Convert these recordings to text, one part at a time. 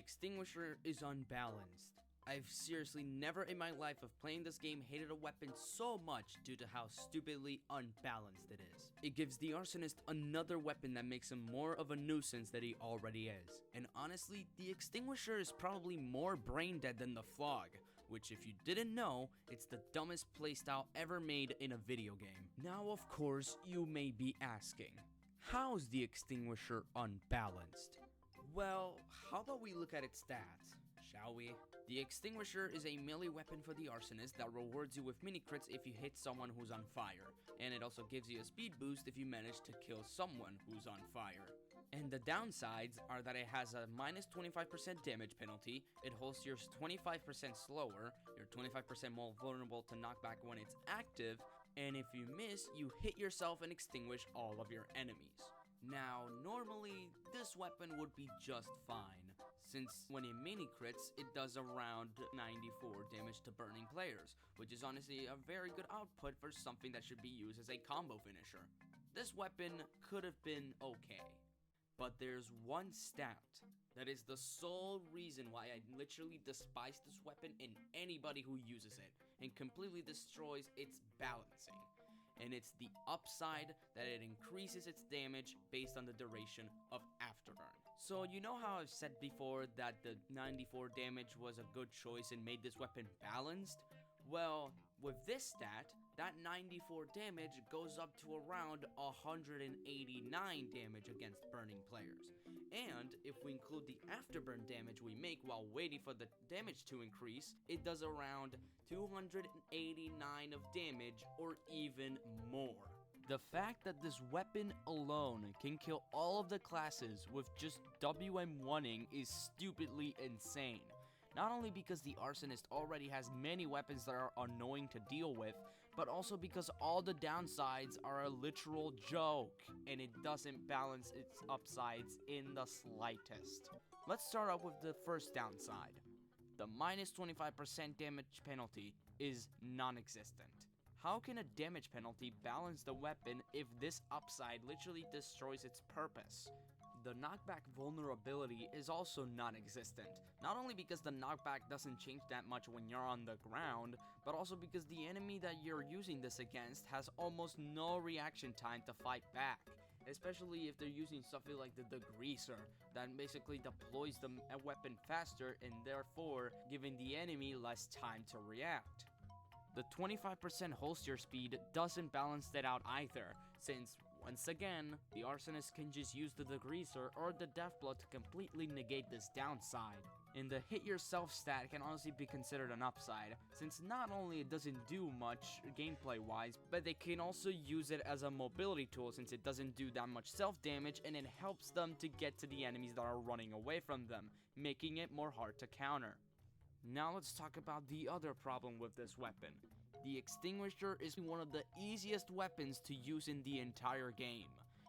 Extinguisher is unbalanced. I've seriously never in my life of playing this game hated a weapon so much due to how stupidly unbalanced it is. It gives the arsonist another weapon that makes him more of a nuisance than he already is. And honestly, the Extinguisher is probably more brain dead than the Flog, which if you didn't know, it's the dumbest playstyle ever made in a video game. Now of course, you may be asking, how's the Extinguisher unbalanced? Well, how about we look at its stats, shall we? The Extinguisher is a melee weapon for the arsonist that rewards you with mini crits if you hit someone who's on fire, and it also gives you a speed boost if you manage to kill someone who's on fire. And the downsides are that it has a minus 25% damage penalty, it holds yours 25% slower, you're 25% more vulnerable to knockback when it's active, and if you miss, you hit yourself and extinguish all of your enemies. Now, normally, this weapon would be just fine, since when it mini crits, it does around 94 damage to burning players, which is honestly a very good output for something that should be used as a combo finisher. This weapon could have been okay, but there's one stat that is the sole reason why I literally despise this weapon and anybody who uses it, and completely destroys its balancing. And it's the upside that it increases its damage based on the duration of afterburn. So you know how I've said before that the 94 damage was a good choice and made this weapon balanced? Well, with this stat, that 94 damage goes up to around 189 damage against burning players. And if we include the afterburn damage we make while waiting for the damage to increase, it does around 289 of damage or even more. The fact that this weapon alone can kill all of the classes with just WM1ing is stupidly insane. Not only because the arsonist already has many weapons that are annoying to deal with, but also because all the downsides are a literal joke, and it doesn't balance its upsides in the slightest. Let's start off with the first downside. The minus 25% damage penalty is non-existent. How can a damage penalty balance the weapon if this upside literally destroys its purpose? The knockback vulnerability is also non-existent, not only because the knockback doesn't change that much when you're on the ground, but also because the enemy that you're using this against has almost no reaction time to fight back, especially if they're using something like the degreaser that basically deploys the weapon faster and therefore giving the enemy less time to react. The 25% holster speed doesn't balance that out either, since once again, the arsonist can just use the degreaser or the deathblow to completely negate this downside. And the hit yourself stat can honestly be considered an upside, since not only it doesn't do much gameplay wise, but they can also use it as a mobility tool since it doesn't do that much self damage and it helps them to get to the enemies that are running away from them, making it more hard to counter. Now let's talk about the other problem with this weapon. The Extinguisher is one of the easiest weapons to use in the entire game.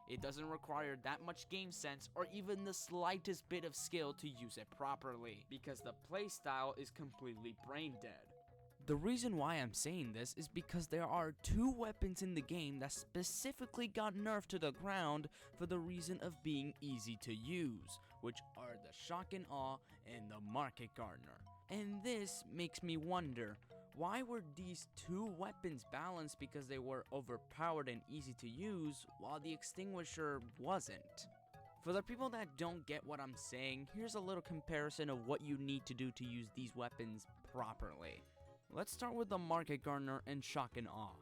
It doesn't require that much game sense or even the slightest bit of skill to use it properly, because the playstyle is completely brain dead. The reason why I'm saying this is because there are two weapons in the game that specifically got nerfed to the ground for the reason of being easy to use, which are the Shock and Awe and the Market Gardener. And this makes me wonder, why were these two weapons balanced because they were overpowered and easy to use, while the Extinguisher wasn't? For the people that don't get what I'm saying, here's a little comparison of what you need to do to use these weapons properly. Let's start with the Market Gardener and Shock and Awe.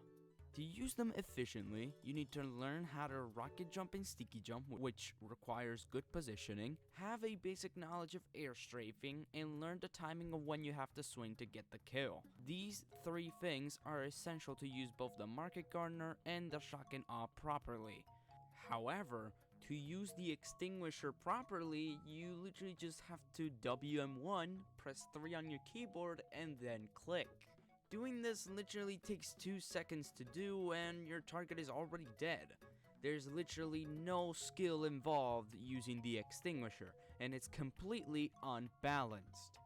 To use them efficiently, you need to learn how to rocket jump and sticky jump, which requires good positioning, have a basic knowledge of air strafing, and learn the timing of when you have to swing to get the kill. These three things are essential to use both the Market Gardener and the Shock and Awe properly. However, to use the Extinguisher properly, you literally just have to WM1, press 3 on your keyboard, and then click. Doing this literally takes 2 seconds to do and your target is already dead. There's literally no skill involved using the Extinguisher, and it's completely unbalanced.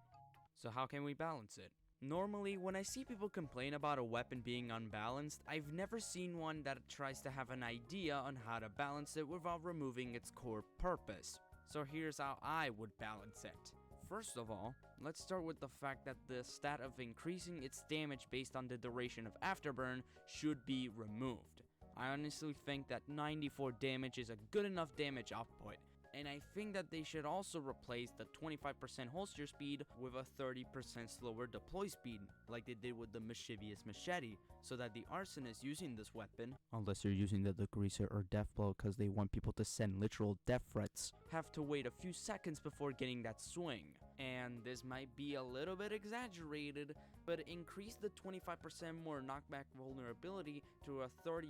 So how can we balance it? Normally, when I see people complain about a weapon being unbalanced, I've never seen one that tries to have an idea on how to balance it without removing its core purpose. So here's how I would balance it. First of all, let's start with the fact that the stat of increasing its damage based on the duration of afterburn should be removed. I honestly think that 94 damage is a good enough damage output, and I think that they should also replace the 25% holster speed with a 30% slower deploy speed, like they did with the mischievous machete, so that the arsonist using this weapon, unless you're using the degreaser or death blow because they want people to send literal death threats, have to wait a few seconds before getting that swing. And this might be a little bit exaggerated, but increase the 25% more knockback vulnerability to a 35%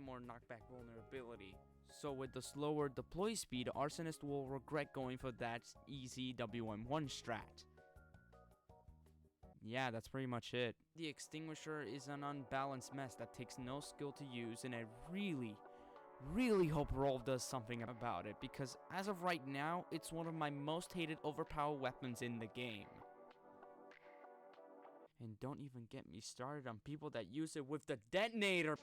more knockback vulnerability. So with the slower deploy speed, arsonist will regret going for that easy WM1 strat. Yeah, that's pretty much it. The Extinguisher is an unbalanced mess that takes no skill to use, and I really hope Rolf does something about it, because as of right now, it's one of my most hated overpowered weapons in the game. And don't even get me started on people that use it with the detonator.